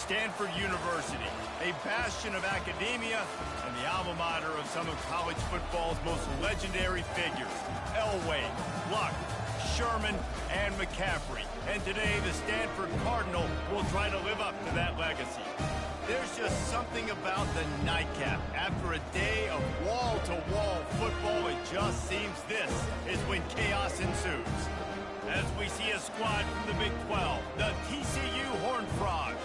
Stanford University, a bastion of academia and the alma mater of some of college football's most legendary figures, Elway, Luck, Sherman, and McCaffrey. And today, the Stanford Cardinal will try to live up to that legacy. There's just something about the nightcap. After a day of wall-to-wall football, it just seems this is when chaos ensues. As we see a squad from the Big 12, the TCU Horned Frogs,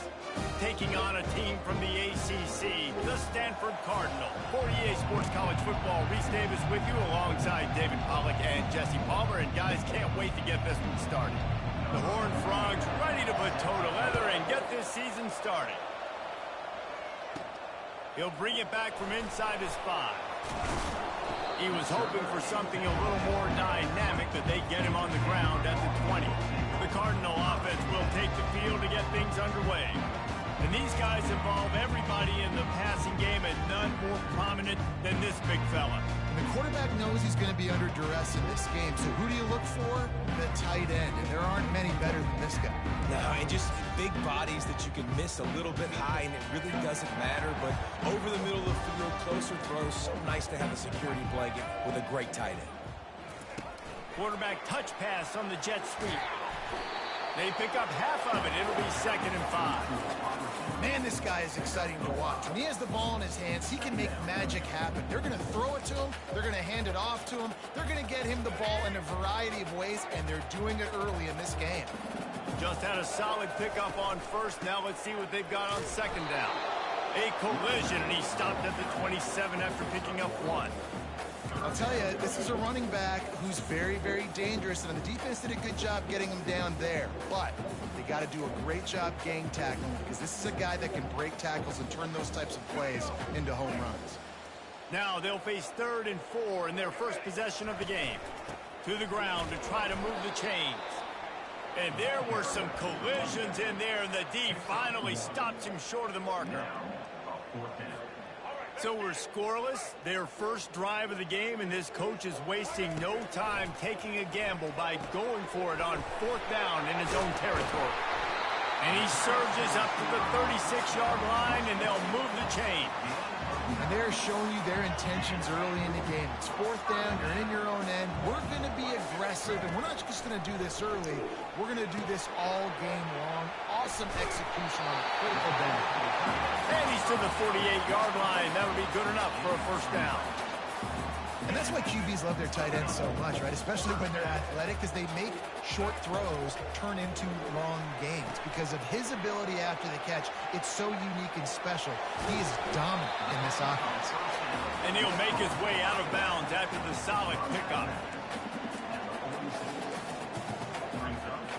taking on a team from the ACC, the Stanford Cardinal. For EA Sports College Football, Reese Davis with you alongside David Pollack and Jesse Palmer. And guys, can't wait to get this one started. The Horned Frogs ready to put toe to leather and get this season started. He'll bring it back from inside his 5. He was hoping for something a little more dynamic, but they get him on the ground at the 20. The Cardinal offense will take the field to get things underway. And these guys involve everybody in the passing game, and none more prominent than this big fella. And the quarterback knows he's going to be under duress in this game, so who do you look for? The tight end, and there aren't many better than this guy. No, and just big bodies that you can miss a little bit high, and it really doesn't matter, but over the middle of the field, closer throws, so nice to have a security blanket with a great tight end. Quarterback touch pass on the jet sweep. They pick up half of it. It'll be 2nd and 5. Man, this guy is exciting to watch. When he has the ball in his hands, he can make magic happen. They're going to throw it to him. They're going to hand it off to him. They're going to get him the ball in a variety of ways, and they're doing it early in this game. Just had a solid pickup on first. Now let's see what they've got on 2nd down. A collision, and he stopped at the 27 after picking up 1. I'll tell you, this is a running back who's very, very dangerous, and the defense did a good job getting him down there. But they got to do a great job gang tackling, because this is a guy that can break tackles and turn those types of plays into home runs. Now they'll face 3rd and 4 in their first possession of the game. To the ground to try to move the chains. And there were some collisions in there, and the D finally stops him short of the marker. So we're scoreless, their first drive of the game, and this coach is wasting no time taking a gamble by going for it on 4th down in his own territory. And he surges up to the 36-yard line, and they'll move the chain. And they're showing you their intentions early in the game. It's 4th down, you're in your own end. We're going to be aggressive, and we're not just going to do this early. We're going to do this all game long. Awesome execution on a critical down. And he's to the 48-yard line. That'll be good enough for a 1st down. And that's why QBs love their tight ends so much, right? Especially when they're athletic, because they make short throws turn into long gains. Because of his ability after the catch, it's so unique and special. He is dominant in this offense. And he'll make his way out of bounds after the solid pickup.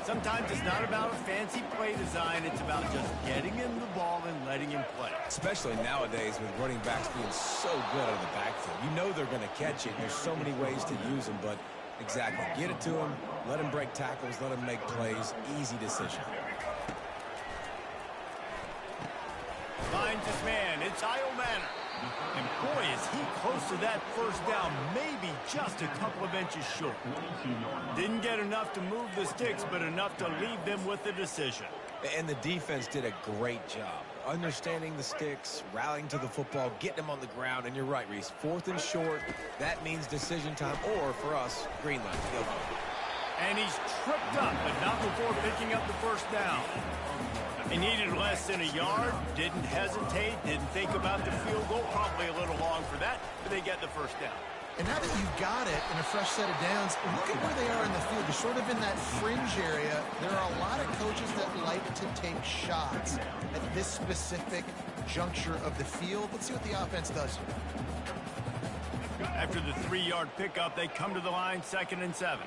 Sometimes it's not about a fancy play design. It's about just getting him the ball and letting him play. Especially nowadays with running backs being so good out of the backfield. You know they're going to catch it. There's so many ways to use them, but exactly. Get it to him, let him break tackles, let him make plays. Easy decision. Finds his man. It's Kyle Manor. And boy, is he close to that 1st down, maybe just a couple of inches short. Didn't get enough to move the sticks, but enough to leave them with the decision. And the defense did a great job. Understanding the sticks, rallying to the football, getting them on the ground. And you're right, Reese. 4th and short, that means decision time, or for us, green light. Go. And he's tripped up, but not before picking up the 1st down. He needed less than a yard, didn't hesitate, didn't think about the field goal, probably a little long for that, but they get the 1st down. And now that you've got it in a fresh set of downs, look at where they are in the field. They're sort of in that fringe area. There are a lot of coaches that like to take shots at this specific juncture of the field. Let's see what the offense does here. After the 3-yard pickup, they come to the line, 2nd and 7.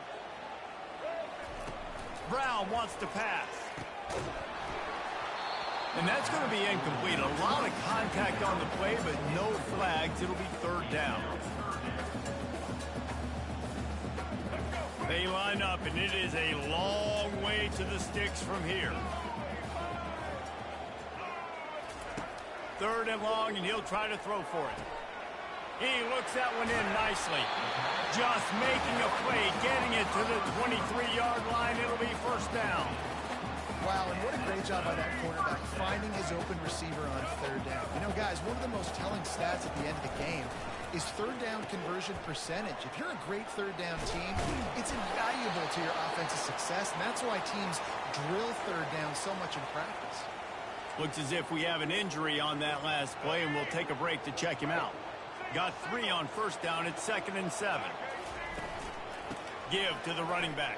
Brown wants to pass. And that's going to be incomplete. A lot of contact on the play, but no flags. It'll be 3rd down. They line up, and it is a long way to the sticks from here. 3rd and long, and he'll try to throw for it. He looks that one in nicely. Just making a play, getting it to the 23-yard line. It'll be 1st down. Wow, and what a great job by that quarterback finding his open receiver on third down. You know, guys, one of the most telling stats at the end of the game is third down conversion percentage. If you're a great third down team, it's invaluable to your offensive success, and that's why teams drill third down so much in practice. Looks as if we have an injury on that last play, and we'll take a break to check him out. Got 3 on first down. It's 2nd and 7. Give to the running back.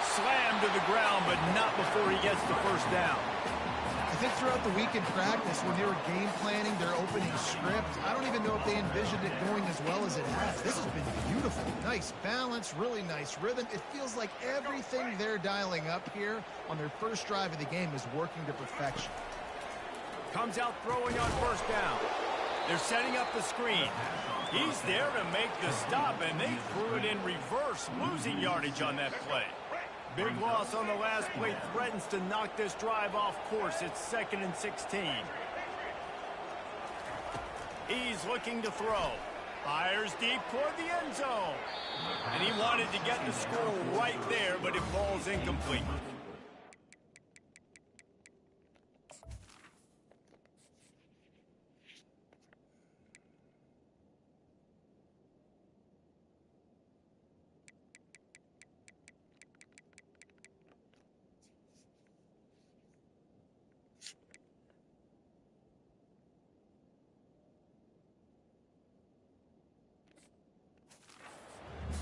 Slammed to the ground, but not before he gets the first down. I think throughout the week in practice, when they were game planning their opening script, I don't even know if they envisioned it going as well as it has. This has been beautiful. Nice balance, really nice rhythm. It feels like everything they're dialing up here on their first drive of the game is working to perfection. Comes out throwing on first down. They're setting up the screen. He's there to make the stop, and they threw it in reverse, losing yardage on that play. Big loss on the last play threatens to knock this drive off course. It's 2nd and 16. He's looking to throw. Fires deep toward the end zone. And he wanted to get the score right there, but it falls incomplete.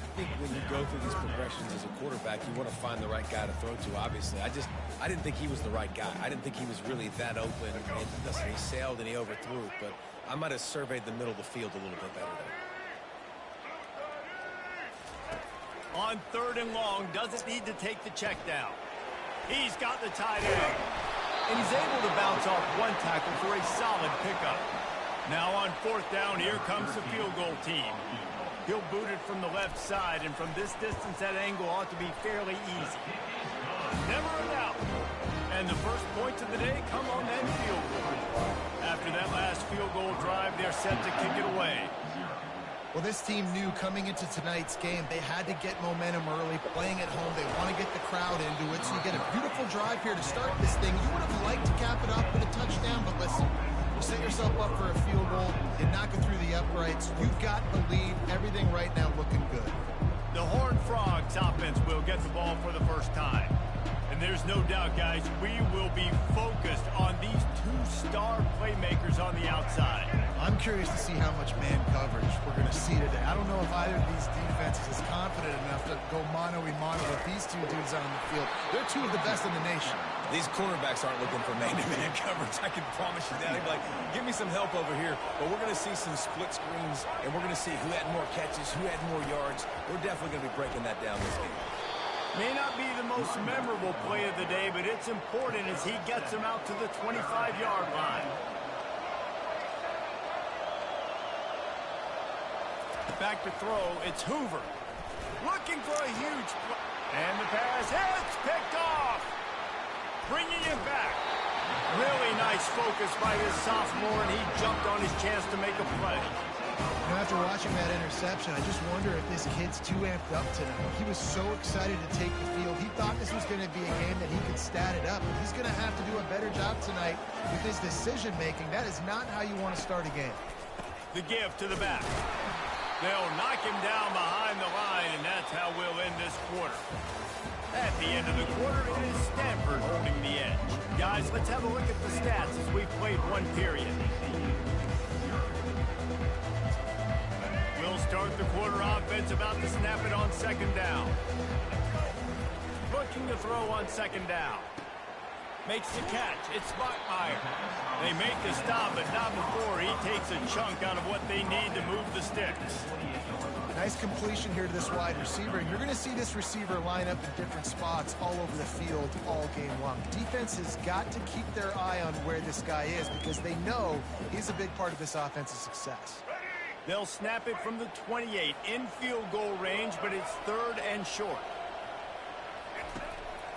I think when you go through these progressions as a quarterback, you want to find the right guy to throw to, obviously. I didn't think he was the right guy. I didn't think he was really that open. And listen, he sailed and he overthrew it, but I might have surveyed the middle of the field a little bit better there. On 3rd and long, doesn't need to take the check down. He's got the tight end. And he's able to bounce off one tackle for a solid pickup. Now on 4th down, here comes the field goal team. He'll boot it from the left side, and from this distance, that angle ought to be fairly easy. Never a doubt. And the first points of the day come on that field goal. After that last field goal drive, they're set to kick it away. Well, this team knew coming into tonight's game they had to get momentum early, playing at home. They want to get the crowd into it, so you get a beautiful drive here to start this thing. You would have liked to cap it off with a touchdown, but listen, you set yourself up for a field goal, you knock it through the uprights. You've got the lead. Everything right now looking good. The Horned Frogs offense will get the ball for the first time. And there's no doubt, guys, we will be focused on these 2 star playmakers on the outside. I'm curious to see how much man coverage we're going to see today. I don't know if either of these defenses is confident enough to go mano-a-mano with these 2 dudes on the field. They're 2 of the best in the nation. These cornerbacks aren't looking for man-to-man coverage. I can promise you that. They'd be like, give me some help over here. But we're going to see some split screens, and we're going to see who had more catches, who had more yards. We're definitely going to be breaking that down this game. May not be the most memorable play of the day, but it's important as he gets him out to the 25-yard line. Back to throw, it's Hoover. Looking for a huge play. And the pass hits, picked off. Bringing it back. Really nice focus by this sophomore, and he jumped on his chance to make a play. You know, after watching that interception, I just wonder if this kid's too amped up tonight. He was so excited to take the field. He thought this was going to be a game that he could stat it up. He's going to have to do a better job tonight with his decision-making. That is not how you want to start a game. The give to the back. They'll knock him down behind the line, and that's how we'll end this quarter. At the end of the quarter, it is Stanford holding the edge. Guys, let's have a look at the stats as we've played 1 period. We'll start the quarter offense about to snap it on 2nd down. Looking to throw on 2nd down. Makes the catch. It's Bachmeier. They make the stop, but not before he takes a chunk out of what they need to move the sticks. Nice completion here to this wide receiver. And you're going to see this receiver line up in different spots all over the field all game long. Defense has got to keep their eye on where this guy is because they know he's a big part of this offense's success. They'll snap it from the 28 in field goal range, but it's 3rd and short.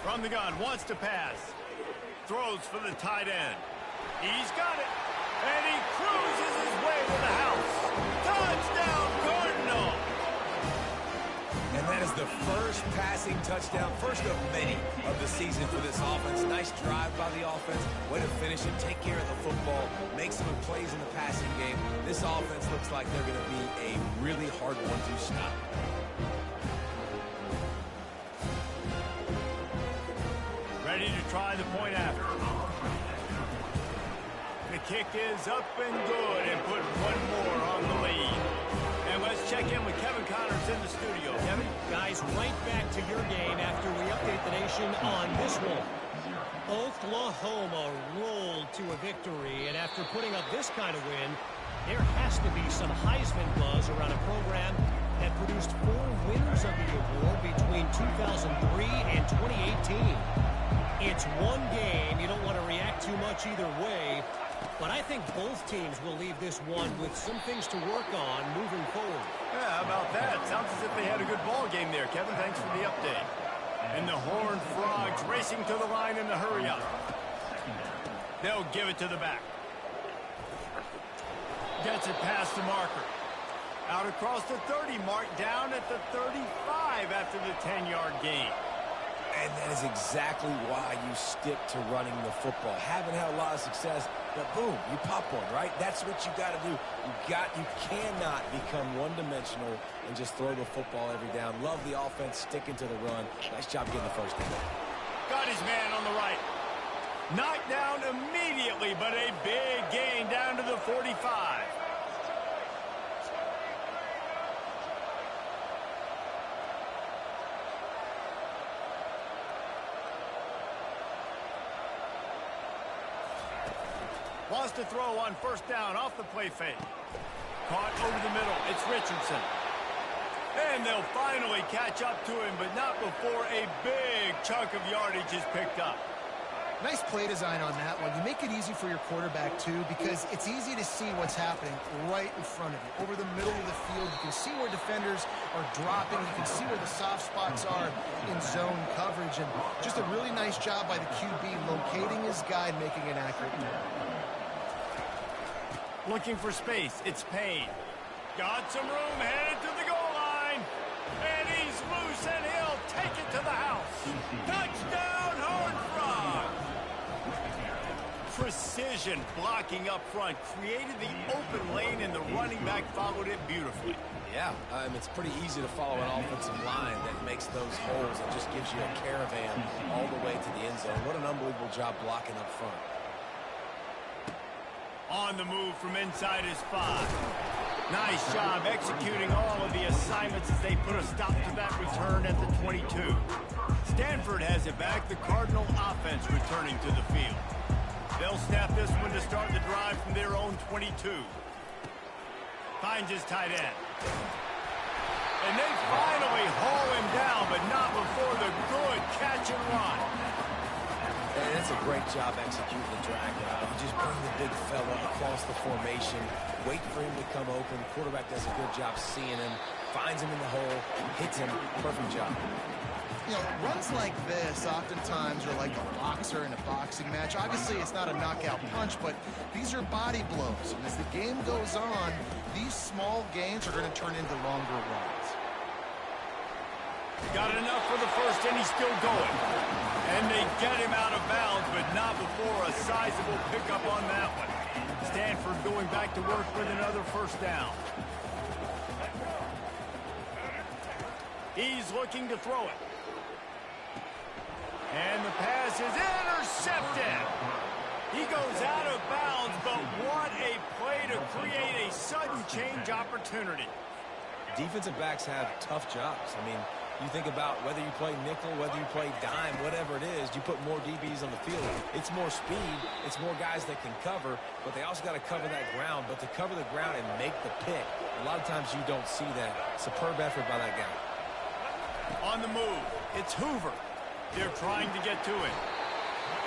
From the gun, wants to pass. Throws for the tight end. He's got it. And he cruises his way to the house. Touchdown, Cardinal! And that is the first passing rushing touchdown, first of many of the season for this offense. Nice drive by the offense. Way to finish it, take care of the football, make some plays in the passing game. This offense looks like they're going to be a really hard one to stop. Ready to try the point after. The kick is up and good, and put one more on the lead. And let's check in with Kevin Connors in the studio. Kevin? Guys, right back to your game after we update the nation on this one. Oklahoma rolled to a victory, and after putting up this kind of win, there has to be some Heisman buzz around a program that produced 4 winners of the award between 2003 and 2018. It's one game. You don't want to react too much either way. But I think both teams will leave this one with some things to work on moving forward. Yeah, how about that? Sounds as if they had a good ball game there, Kevin. Thanks for the update. And the Horned Frogs racing to the line in the hurry-up. They'll give it to the back. Gets it past the marker. Out across the 30 mark, down at the 35 after the 10-yard gain. And that is exactly why you stick to running the football. Haven't had a lot of success, but boom, you pop one, right? That's what you got to do. You cannot become one-dimensional and just throw the football every down. Love the offense, sticking to the run. Nice job getting the first down. Got his man on the right. Knocked down immediately, but a big gain down to the 45. Wants to throw on first down off the play fake. Caught over the middle. It's Richardson. And they'll finally catch up to him, but not before a big chunk of yardage is picked up. Nice play design on that one. You make it easy for your quarterback, too, because it's easy to see what's happening right in front of you. Over the middle of the field, you can see where defenders are dropping. You can see where the soft spots are in zone coverage. And just a really nice job by the QB locating his guy and making an accurate throw. Looking for space. It's Payne. Got some room, headed to the goal line. And he's loose, and he'll take it to the house. Touchdown, Horned Frogs! Precision blocking up front created the open lane, and the running back followed it beautifully. Yeah, it's pretty easy to follow an offensive line that makes those holes and just gives you a caravan all the way to the end zone. What an unbelievable job blocking up front. On the move from inside his 5. Nice job executing all of the assignments as they put a stop to that return at the 22. Stanford has it back. The Cardinal offense returning to the field. They'll snap this one to start the drive from their own 22. Finds his tight end. And they finally haul him down, but not before the good catch and run. And it's a great job executing the drag route. You just bring the big fella across the formation, wait for him to come open. Quarterback does a good job seeing him, finds him in the hole, hits him. Perfect job. You know, runs like this oftentimes are like a boxer in a boxing match. Obviously, it's not a knockout punch, but these are body blows. And as the game goes on, these small gains are going to turn into longer runs. Got enough for the first, and he's still going. And they get him out of bounds, but not before a sizable pickup on that one. Stanford going back to work with another first down. He's looking to throw it. And the pass is intercepted. He goes out of bounds, but what a play to create a sudden change opportunity. Defensive backs have tough jobs. I mean, you think about whether you play nickel, whether you play dime, whatever it is, you put more DBs on the field. It's more speed. It's more guys that can cover, but they also got to cover that ground. But to cover the ground and make the pick, a lot of times you don't see that. Superb effort by that guy. On the move, it's Hoover. They're trying to get to him.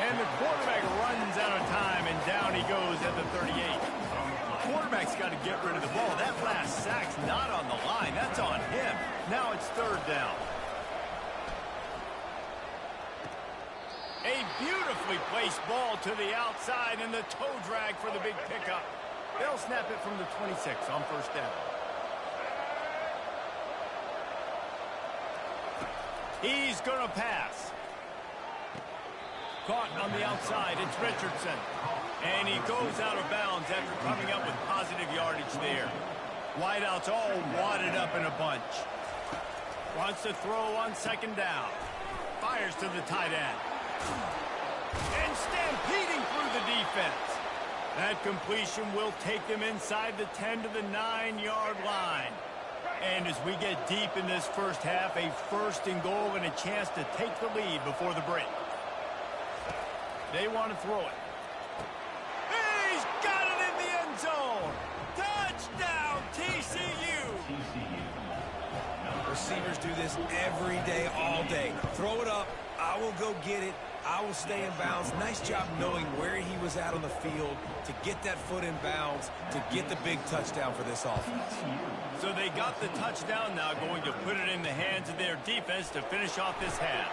And the quarterback runs out of time, and down he goes at the 38. The quarterback's got to get rid of the ball. That last sack's not on the line. That's on him. Now it's third down. A beautifully placed ball to the outside, and the toe drag for the big pickup. They'll snap it from the 26 on first down. He's going to pass. Caught on the outside, it's Richardson. And he goes out of bounds after coming up with positive yardage there. Wideouts all wadded up in a bunch. Wants to throw on second down. Fires to the tight end. And stampeding through the defense. That completion will take them inside the 10 to the 9-yard line. And as we get deep in this first half, a first and goal and a chance to take the lead before the break. They want to throw it. He's got it in the end zone. Touchdown, TCU. Receivers do this every day, all day. Throw it up. I will go get it. I will stay in bounds. Nice job knowing where he was at on the field to get that foot in bounds, to get the big touchdown for this offense. So they got the touchdown now, going to put it in the hands of their defense to finish off this half.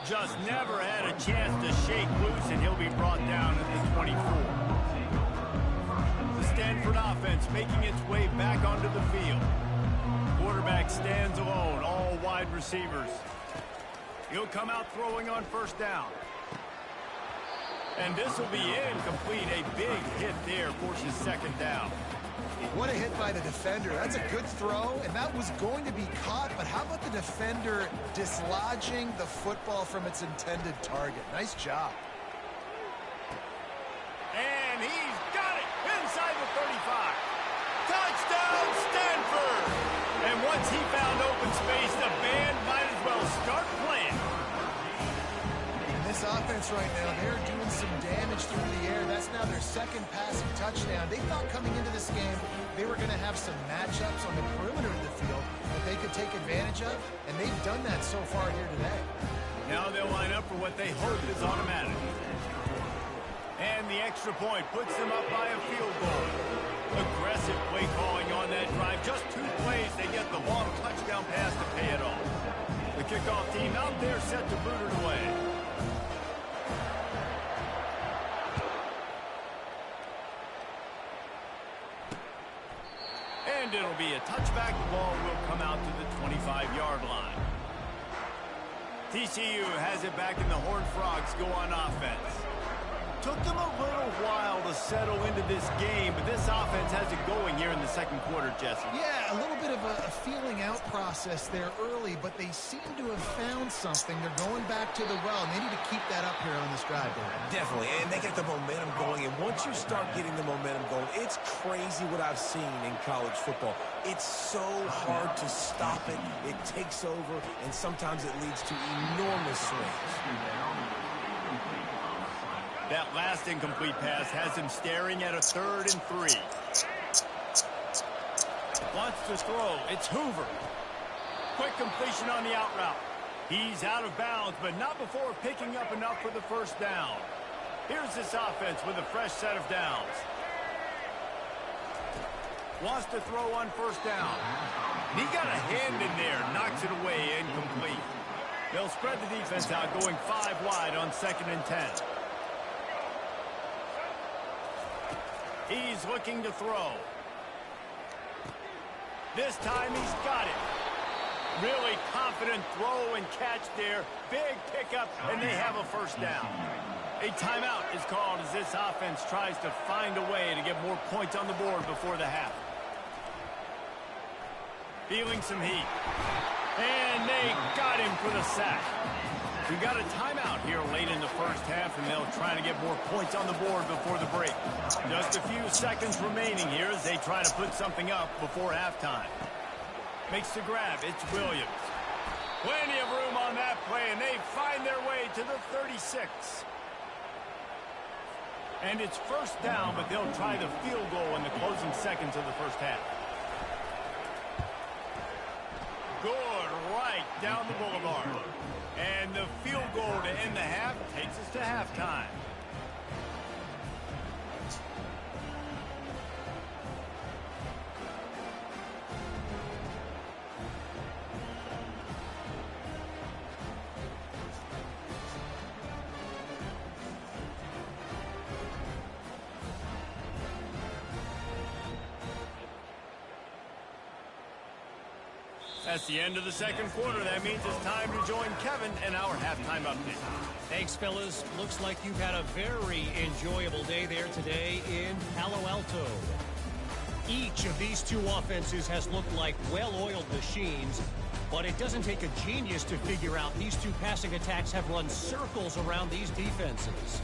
Just never had a chance to shake loose, and he'll be brought down at the 24. The Stanford offense making its way back onto the field. Quarterback stands alone, all wide receivers. He'll come out throwing on first down. And this will be incomplete. A big hit there forces second down. What a hit by the defender. That's a good throw, and that was going to be caught, but how about the defender dislodging the football from its intended target? Nice job. And he's got it inside the 35. Touchdown, Stanford! And once he found open space, the band might as well start playing. And this offense right now, they're doing some damage through the air. That's now their second passing touchdown. They thought coming into this game they were going to have some matchups on the perimeter of the field that they could take advantage of, and they've done that so far here today. Now they'll line up for what they hope is automatic. And the extra point puts them up by a field goal. Aggressive play calling on that drive. Just 2 plays, they get the long touchdown pass to pay it off. The kickoff team out there set to boot it away. And it'll be a touchback. The ball will come out to the 25-yard line. TCU has it back, and the Horned Frogs go on offense. Took them a little while to settle into this game, but this offense has it going here in the second quarter, Jesse. Yeah, a little bit of a feeling out process there early, but they seem to have found something. They're going back to the well, and they need to keep that up here on this drive. Definitely, and they get the momentum going, and once you start getting the momentum going, it's crazy what I've seen in college football. It's so hard to stop it. It takes over, and sometimes it leads to enormous swings. That last incomplete pass has him staring at a 3rd and 3. Wants to throw. It's Hoover. Quick completion on the out route. He's out of bounds, but not before picking up enough for the first down. Here's this offense with a fresh set of downs. Wants to throw on first down. He got a hand in there, knocks it away, incomplete. They'll spread the defense out, going 5 wide on 2nd and 10. He's looking to throw. This time he's got it. Really confident throw and catch there. Big pickup, and they have a first down. A timeout is called as this offense tries to find a way to get more points on the board before the half. Feeling some heat. And they got him for the sack. We got a timeout here late in the first half, and they'll try to get more points on the board before the break. Just a few seconds remaining here as they try to put something up before halftime. Makes the grab. It's Williams. Plenty of room on that play, and they find their way to the 36. And it's first down, but they'll try the field goal in the closing seconds of the first half. Good right down the boulevard. And the field goal to end the half takes us to halftime. That's the end of the second quarter. That means it's time to join Kevin in our halftime update. Thanks, fellas. Looks like you've had a very enjoyable day there today in Palo Alto. Each of these two offenses has looked like well-oiled machines, but it doesn't take a genius to figure out these two passing attacks have run circles around these defenses.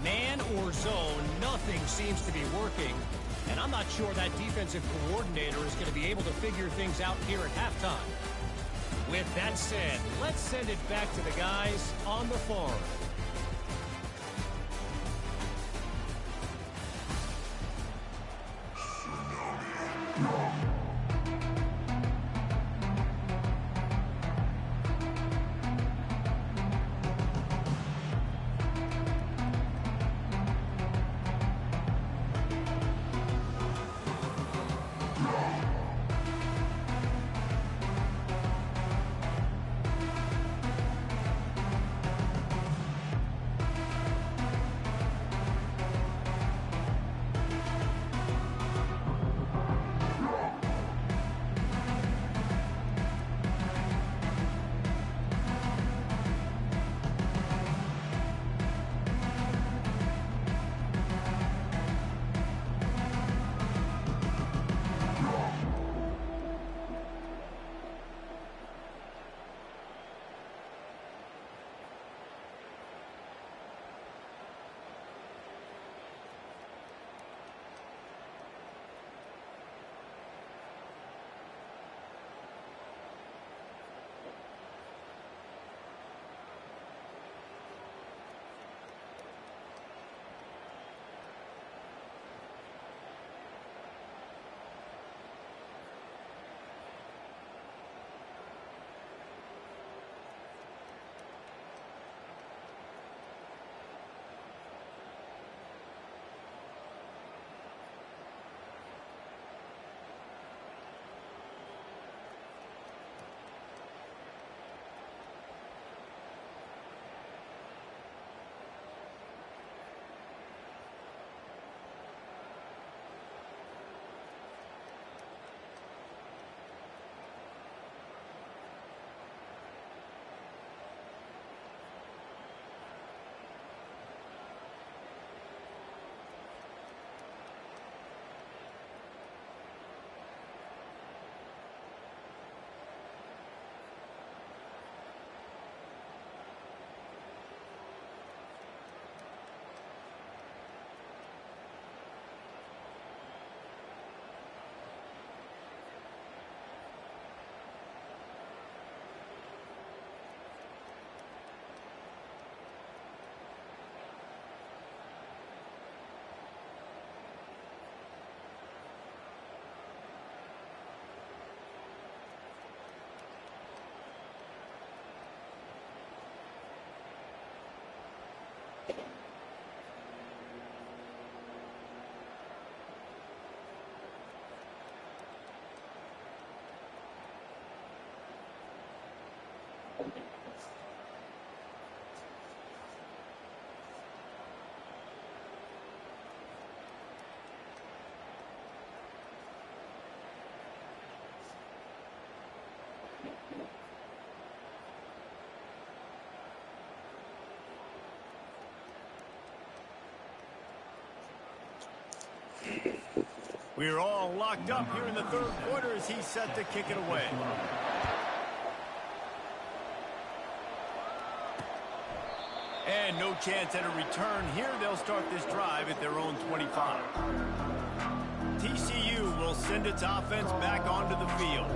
Man or zone, nothing seems to be working, and I'm not sure that defensive coordinator is going to be able to figure things out here at halftime. With that said, let's send it back to the guys on the farm. We're all locked up here in the third quarter as he's set to kick it away. And no chance at a return here. They'll start this drive at their own 25. TCU will send its offense back onto the field.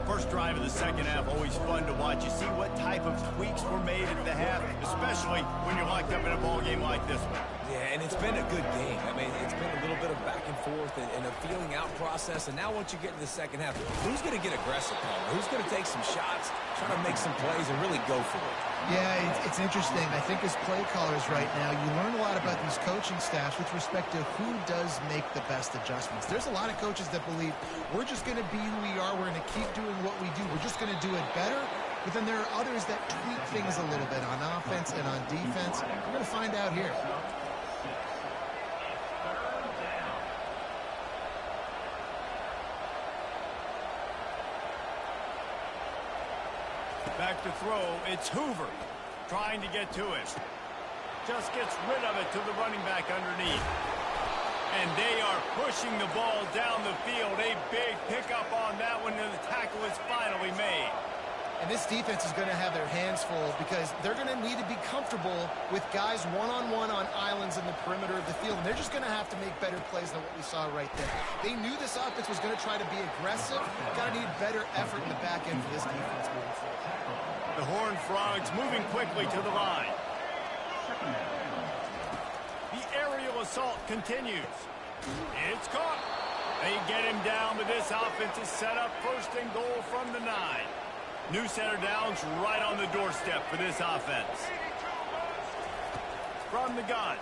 First drive of the second half, always fun to watch. You see what type of tweaks were made at the half, especially when you're locked up in a ball game like this one. Yeah, and it's been a good game. I mean, it's been a little bit of back and forth and a feeling out process. And now once you get into the second half, who's going to get aggressive, Palmer? Who's going to take some shots, try to make some plays, and really go for it? Yeah, it's interesting. I think as play callers right now, you learn a lot about these coaching staffs with respect to who does make the best adjustments. There's a lot of coaches that believe we're just going to be who we are. We're going to keep doing what we do. We're just going to do it better. But then there are others that tweak things a little bit on offense and on defense. We're going to find out here. Back to throw, it's Hoover trying to get to it. Just gets rid of it to the running back underneath. And they are pushing the ball down the field. A big pickup on that one, and the tackle is finally made. And this defense is going to have their hands full because they're going to need to be comfortable with guys one-on-one on islands in the perimeter of the field. And they're just going to have to make better plays than what we saw right there. They knew this offense was going to try to be aggressive. Got to need better effort in the back end for this defense moving forward. The Horned Frogs moving quickly to the line. The aerial assault continues. It's caught. They get him down, but this offense is set up first and goal from the 9. New center downs right on the doorstep for this offense. From the gun.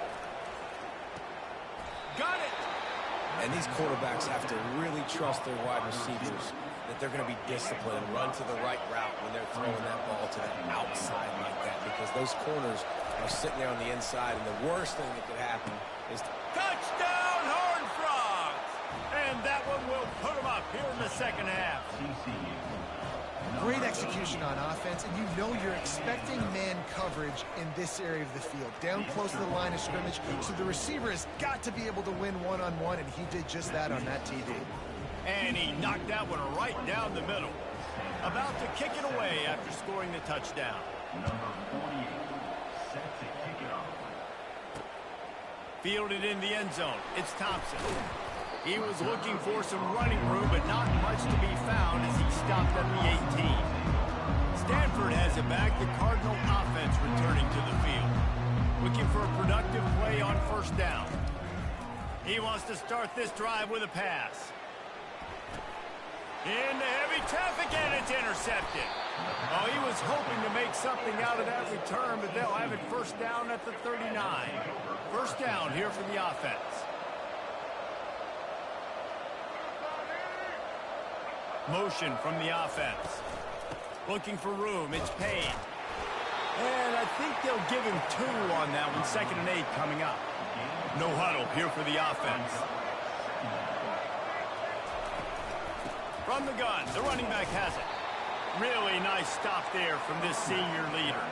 Got it! And these quarterbacks have to really trust their wide receivers that they're going to be disciplined and run to the right route when they're throwing that ball to the outside like that, because those corners are sitting there on the inside, and the worst thing that could happen is... Touchdown, Horned Frogs! And that one will put them up here in the second half. Great execution on offense, and you know you're expecting man coverage in this area of the field, down close to the line of scrimmage, so the receiver has got to be able to win one-on-one, and he did just that on that TD. And he knocked that one right down the middle. About to kick it away after scoring the touchdown. Number 48, set to kick it off. Fielded in the end zone. It's Thompson. He was looking for some running room, but not much to be found as he stopped at the 18. Stanford has it back. The Cardinal offense returning to the field. Looking for a productive play on first down. He wants to start this drive with a pass. Into heavy traffic, and it's intercepted. Oh, he was hoping to make something out of that return, but they'll have it first down at the 39. First down here for the offense. Motion from the offense. Looking for room. It's Payne. And I think they'll give him 2 on that one. 2nd and 8 coming up. No huddle here for the offense. From the gun, the running back has it. Really nice stop there from this senior leader.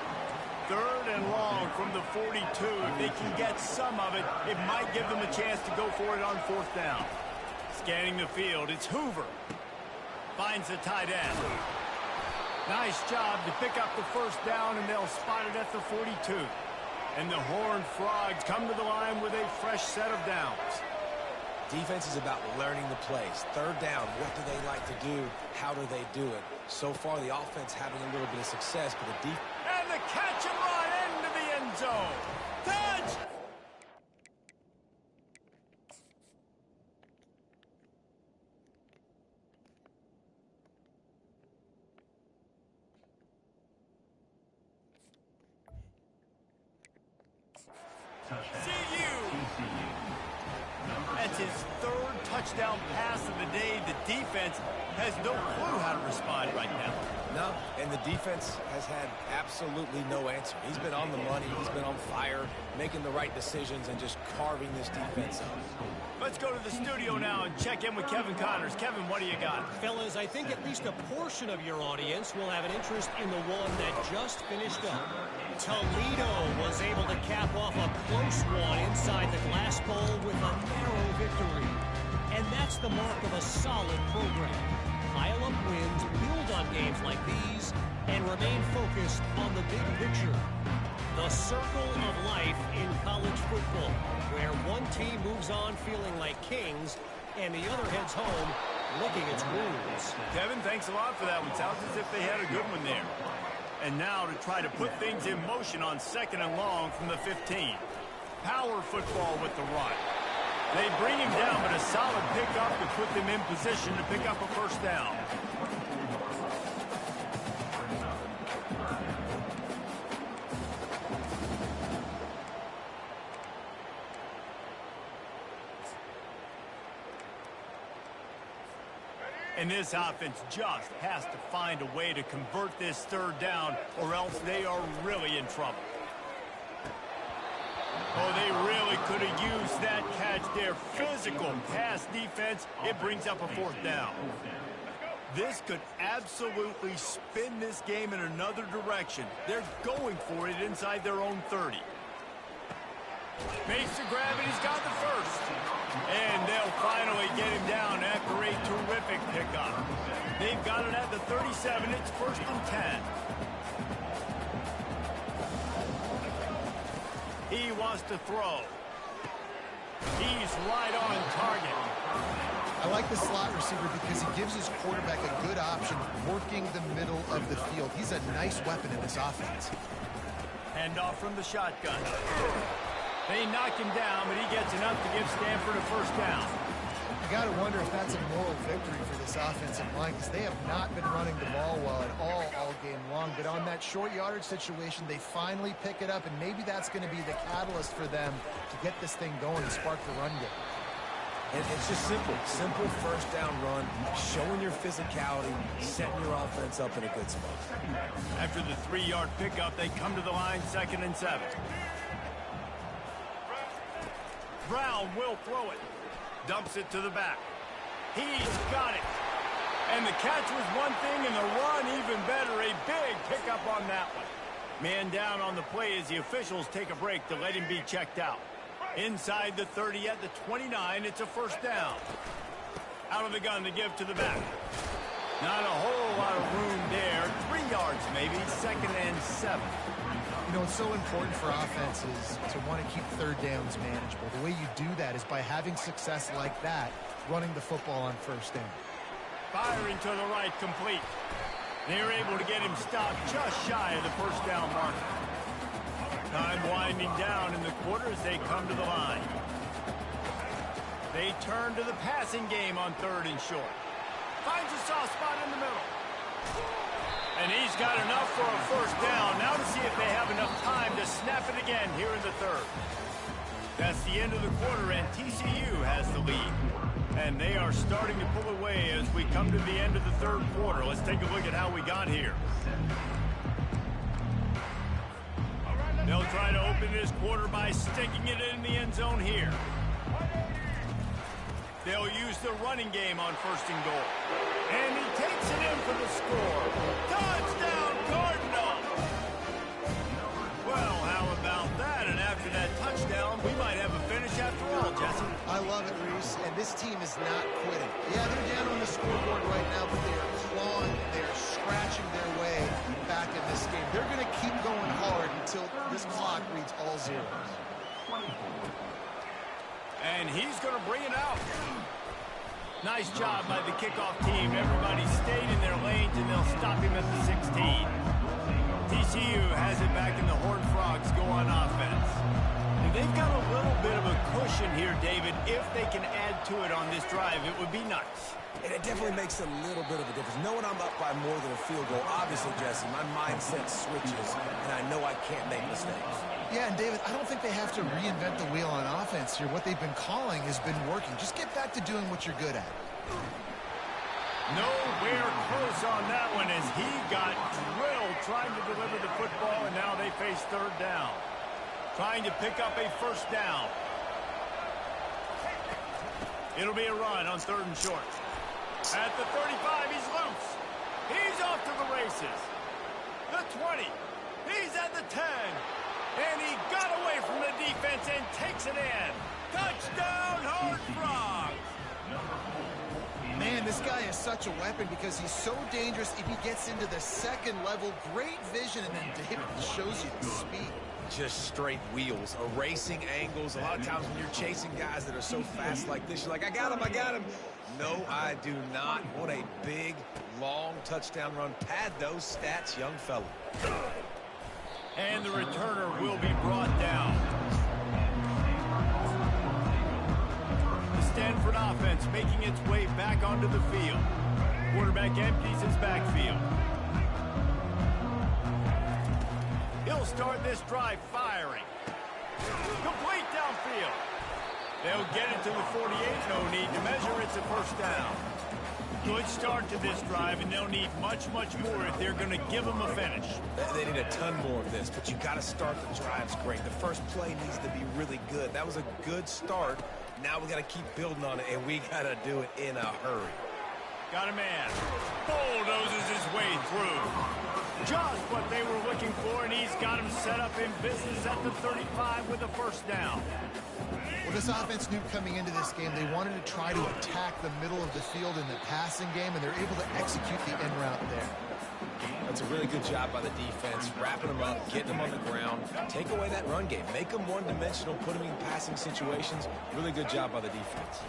3rd and long from the 42. If they can get some of it, it might give them a chance to go for it on 4th down. Scanning the field, it's Hoover. Finds the tight end. Nice job to pick up the first down, and they'll spot it at the 42. And the Horned Frogs come to the line with a fresh set of downs. Defense is about learning the plays. 3rd down, what do they like to do? How do they do it? So far, the offense having a little bit of success, but the defense... And the catch and run into the end zone. Touch! That's his 3rd touchdown pass of the day. The defense has no clue how to respond right now. No, and the defense has had absolutely no answer. He's been on the money. He's been on fire, making the right decisions and just carving this defense up. Let's go to the studio now and check in with Kevin Connors. Kevin, what do you got? Fellas, I think at least a portion of your audience will have an interest in the one that just finished up. Toledo was able to cap off a close one inside the glass bowl with a narrow victory. And that's the mark of a solid program. Pile up wins, build on games like these, and remain focused on the big picture. The circle of life in college football, where one team moves on feeling like kings, and the other heads home licking its wounds. Kevin, thanks a lot for that one. Sounds as if they had a good one there. And now to try to put things in motion on 2nd and long from the 15. Power football with the run. They bring him down, but a solid pickup to put them in position to pick up a first down. And this offense just has to find a way to convert this 3rd down, or else they are really in trouble. Oh, they really could have used that catch there. Physical pass defense. It brings up a 4th down. This could absolutely spin this game in another direction. They're going for it inside their own 30. Makes the grab, and he's got the first. And they'll finally get him down after a terrific pickup. They've got it at the 37. It's 1st and 10. He wants to throw. He's right on target. I like the slot receiver because he gives his quarterback a good option working the middle of the field. He's a nice weapon in this offense. Handoff from the shotgun. They knock him down, but he gets enough to give Stanford a first down. You got to wonder if that's a moral victory for this offensive line because they have not been running the ball well at all game long. But on that short yardage situation, they finally pick it up, and maybe that's going to be the catalyst for them to get this thing going and spark the run game. And it's just simple. Simple first down run, showing your physicality, setting your offense up in a good spot. After the 3-yard pickup, they come to the line 2nd and 7. Brown will throw it. Dumps it to the back. He's got it. And the catch was one thing, and the run even better. A big pickup on that one. Man down on the play as the officials take a break to let him be checked out. Inside the 30 at the 29, it's a first down. Out of the gun to give to the back. Not a whole lot of room there. 3 yards maybe, 2nd and 7. You know, it's so important for offenses to want to keep third downs manageable. The way you do that is by having success like that, running the football on first down. Firing to the right, complete. They're able to get him stopped just shy of the first down marker. Time winding down in the quarter as they come to the line. They turn to the passing game on 3rd and short. Finds a soft spot in the middle. And he's got enough for a first down. Now to see if they have enough time to snap it again here in the 3rd. That's the end of the quarter, and TCU has the lead. And they are starting to pull away as we come to the end of the 3rd quarter. Let's take a look at how we got here. They'll try to open this quarter by sticking it in the end zone here. They'll use the running game on 1st and goal. And he takes it in for the score. Touchdown, Cardinals! Well, how about that? And after that touchdown, we might have a finish after all, Jesse. I love it, Reese, and this team is not quitting. Yeah, they're down on the scoreboard right now, but they are clawing, they are scratching their way back in this game. They're going to keep going hard until this clock reads all zeros. And he's going to bring it out. Nice job by the kickoff team. Everybody stayed in their lanes, and they'll stop him at the 16. TCU has it back, and the Horned Frogs go on offense. And they've got a little bit of a cushion here, David. If they can add to it on this drive, it would be nice. And it definitely makes a little bit of a difference. Knowing I'm up by more than a field goal, obviously, Jesse, my mindset switches, and I know I can't make mistakes. Yeah, and David, I don't think they have to reinvent the wheel on offense here. What they've been calling has been working. Just get back to doing what you're good at. Nowhere close on that one as he got drilled trying to deliver the football, and now they face 3rd down. Trying to pick up a first down. It'll be a run on 3rd and short. At the 35, he's loose. He's off to the races. The 20. He's at the 10. And he got away from the defense and takes it in. Touchdown, Horned Frogs! Man, this guy is such a weapon because he's so dangerous if he gets into the 2nd level. Great vision, and then David shows you the speed. Just straight wheels, erasing angles. A lot of times when you're chasing guys that are so fast like this, you're like, I got him, I got him. No, I do not. What a big, long touchdown run. Pad those stats, young fella. And the returner will be brought down. The Stanford offense making its way back onto the field. Quarterback empties his backfield. He'll start this drive firing. Complete downfield. They'll get it to the 48. No need to measure. It's a first down. Good start to this drive, and they'll need much, much more if they're going to give them a finish. They need a ton more of this, but you got to start the drives great. The first play needs to be really good. That was a good start. Now we got to keep building on it, and we got to do it in a hurry. Got a man. bulldozes his way through. Just what they were looking for, and he's got him set up in business at the 35 with a first down. Well, this offense knew coming into this game they wanted to try to attack the middle of the field in the passing game, and they're able to execute the end route there. That's a really good job by the defense, wrapping them up, getting them on the ground. Take away that run game. Make them one-dimensional, put them in passing situations. Really good job by the defense.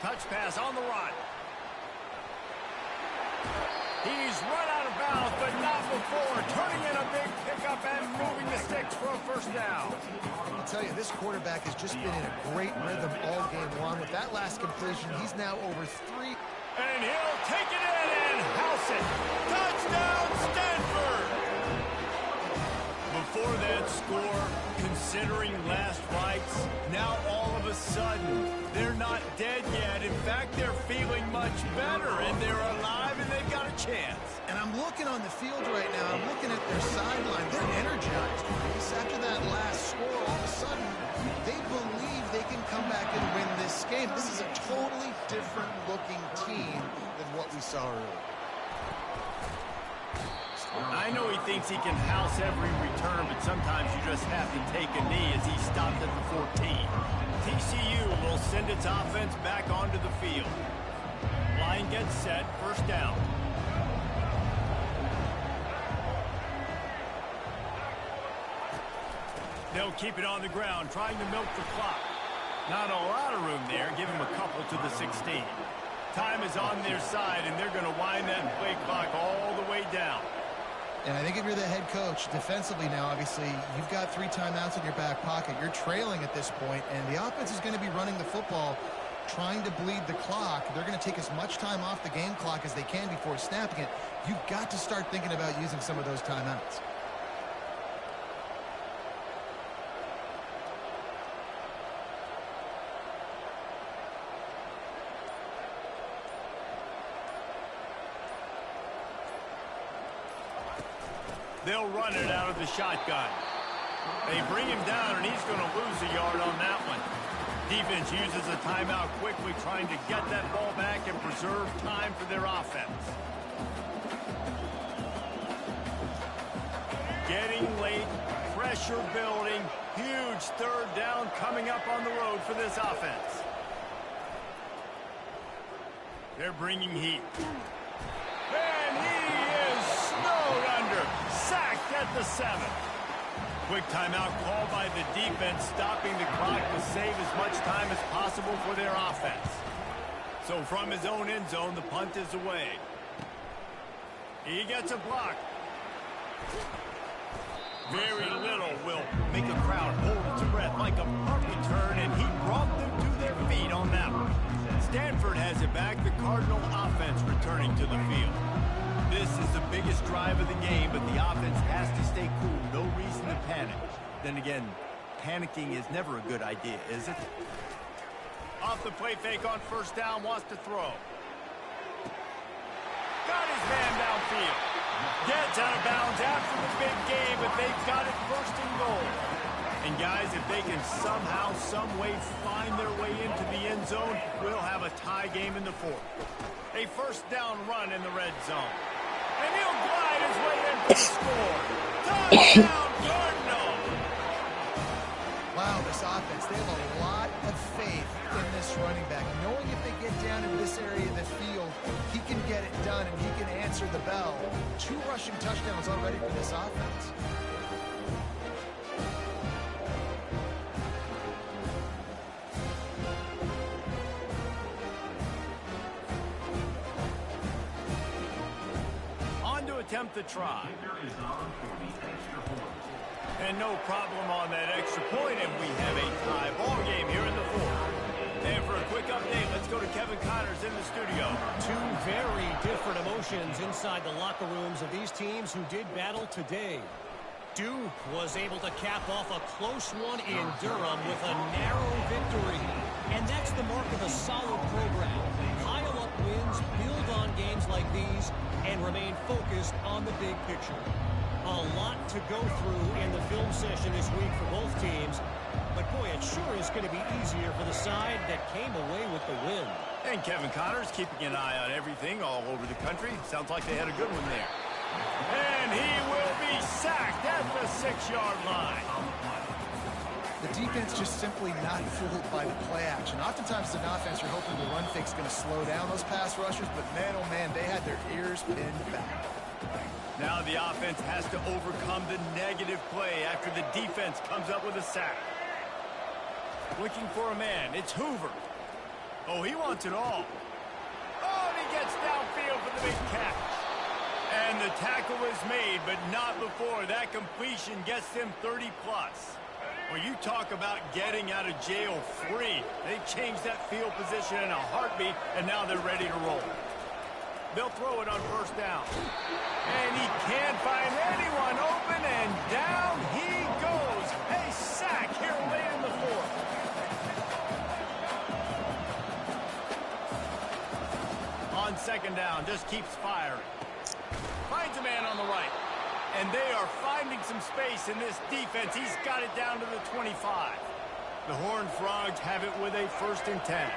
Touch pass on the run. He's run out of bounds, but not before. Turning in a big pickup and moving the sticks for a first down. I'll tell you, this quarterback has just been in a great rhythm all game long. With that last completion, he's now over 3. And he'll take it in and house it. Touchdown, Stanford! Before that score, considering last rites, now all of a sudden, they're not dead yet. In fact, they're feeling much better, and they're alive, and they've got a chance. And I'm looking on the field right now. I'm looking at their sideline. They're energized, Reese. After that last score, all of a sudden, they believe they can come back and win this game. This is a totally different-looking team than what we saw earlier. I know he thinks he can house every return, but sometimes you just have to take a knee as he stopped at the 14. TCU will send its offense back onto the field. Line gets set, first down. They'll keep it on the ground, trying to milk the clock. Not a lot of room there. Give him a couple to the 16. Time is on their side, and they're going to wind that play clock all the way down. And I think if you're the head coach, defensively now, obviously, you've got 3 timeouts in your back pocket. You're trailing at this point, and the offense is going to be running the football, trying to bleed the clock. They're going to take as much time off the game clock as they can before snapping it. You've got to start thinking about using some of those timeouts. They'll run it out of the shotgun. They bring him down, and he's going to lose a yard on that one. Defense uses a timeout quickly, trying to get that ball back and preserve time for their offense. Getting late, pressure building, huge third down coming up on the road for this offense. They're bringing heat. And he is snowed under. Sacked at the 7. Quick timeout called by the defense, stopping the clock to save as much time as possible for their offense. So from his own end zone, the punt is away. He gets a block. Very little will make a crowd hold its breath like a punt return, and he brought them to their feet on that one. Stanford has it back, the Cardinal offense returning to the field. This is the biggest drive of the game, but the offense has to stay cool. No reason to panic. Then again, panicking is never a good idea, is it? Off the play fake on first down, wants to throw. Got his man downfield. Gets out of bounds after the big game, but they've got it first and goal. And guys, if they can somehow, some way find their way into the end zone, we'll have a tie game in the 4th. A first down run in the red zone. And he'll glide his way in for the score. Touchdown, Cardinal! Wow, this offense, they have a lot of faith in this running back. Knowing if they get down in this area of the field, he can get it done and he can answer the bell. 2 rushing touchdowns already for this offense. Attempt to try. And no problem on that extra point, and we have a tie ball game here in the 4th. And for a quick update, let's go to Kevin Connors in the studio. 2 very different emotions inside the locker rooms of these teams who did battle today. Duke was able to cap off a close one in Durham with a narrow victory. And that's the mark of a solid program. Pile up wins, build on games like these, and remain focused on the big picture. A lot to go through in the film session this week for both teams. But boy, it sure is going to be easier for the side that came away with the win. And Kevin Connors keeping an eye on everything all over the country. Sounds like they had a good one there. And he will be sacked at the 6-yard line. The defense just simply not fooled by the play action. Oftentimes as an offense, you're hoping the run fake's going to slow down those pass rushers, but man, oh man, they had their ears pinned back. Now the offense has to overcome the negative play after the defense comes up with a sack. Looking for a man, it's Hoover. Oh, he wants it all. Oh, and he gets downfield for the big catch. And the tackle is made, but not before that completion gets them 30-plus. Well, you talk about getting out of jail free. They changed that field position in a heartbeat, and now they're ready to roll. They'll throw it on first down. And he can't find anyone open, and down he goes. A sack here late in the fourth. On second down, just keeps firing. Finds a man on the right. And they are finding some space in this defense. He's got it down to the 25. The Horned Frogs have it with a 1st and 10.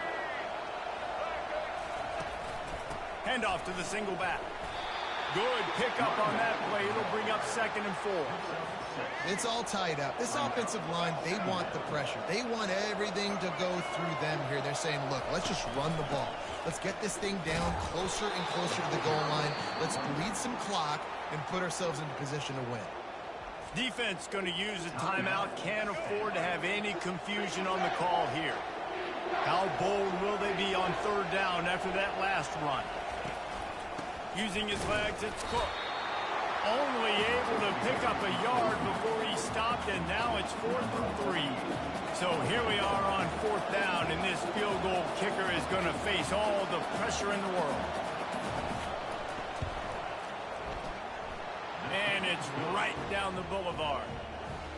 Handoff to the single back. Good pickup on that play. It'll bring up 2nd and 4. It's all tied up. This offensive line, they want the pressure. They want everything to go through them here. They're saying, look, let's just run the ball. Let's get this thing down closer and closer to the goal line. Let's bleed some clock and put ourselves into position to win. Defense going to use a timeout. Can't afford to have any confusion on the call here. How bold will they be on 3rd down after that last run? Using his legs, it's Cook. Only able to pick up a yard before he stopped, and now it's 4th and 3. So here we are on 4th down, and this field goal kicker is going to face all the pressure in the world. And it's right down the boulevard.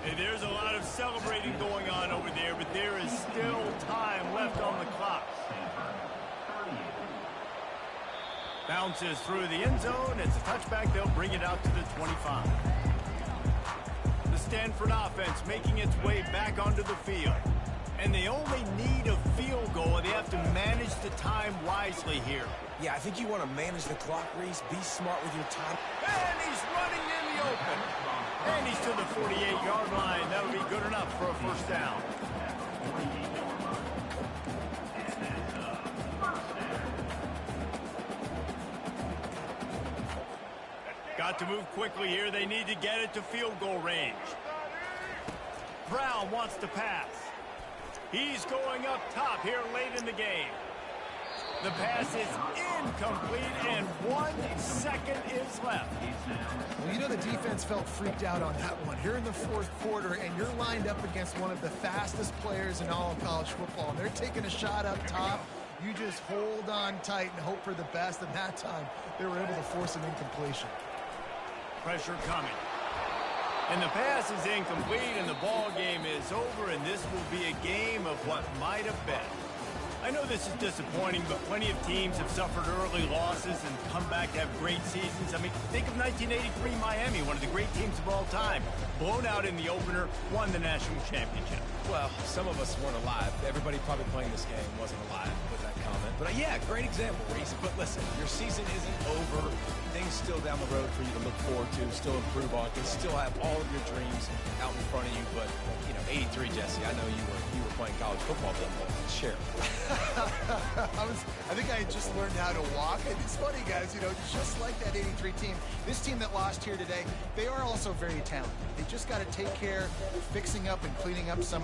Hey, there's a lot of celebrating going on over there, but there is still time left on the clock. Bounces through the end zone. It's a touchback. They'll bring it out to the 25. The Stanford offense making its way back onto the field. And they only need a field goal. They have to manage the time wisely here. Yeah, I think you want to manage the clock, Reese. Be smart with your time. And he's running in the open. And he's to the 48-yard line. That'll be good enough for a 1st down. Got to move quickly here. They need to get it to field goal range. Brown wants to pass. He's going up top here late in the game. The pass is incomplete, and 1 second is left. Well, you know the defense felt freaked out on that one. Here in the 4th quarter, and you're lined up against one of the fastest players in all of college football. And they're taking a shot up top. You just hold on tight and hope for the best, and that time they were able to force an incompletion. Pressure coming. And the pass is incomplete, and the ball game is over, and this will be a game of what might have been. I know this is disappointing, but plenty of teams have suffered early losses and come back to have great seasons. I mean, think of 1983 Miami, one of the great teams of all time. Blown out in the opener, won the national championship. Well, some of us weren't alive. Everybody probably playing this game wasn't alive with that comment. But yeah, great example, Reese. But listen, your season isn't over. Things still down the road for you to look forward to, still improve on. You can still have all of your dreams out in front of you. But, you know, 83, Jesse, I know you were playing college football. Share. I think I had just learned how to walk. And it's funny, guys, you know, just like that 83 team, this team that lost here today, they are also very talented. They just got to take care of fixing up and cleaning up some